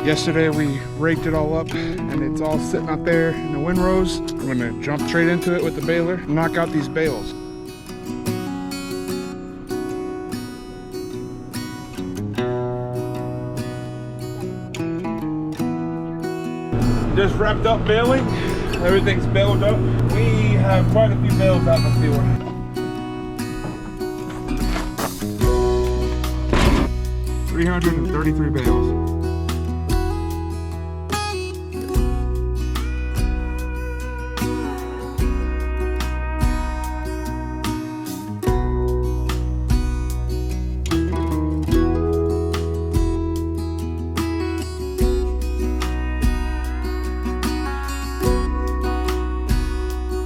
Yesterday we raked it all up and it's all sitting out there in the windrows. I'm gonna jump straight into it with the baler and knock out these bales. Just wrapped up baling. Everything's baled up. We have quite a few bales out in the field. 333 bales.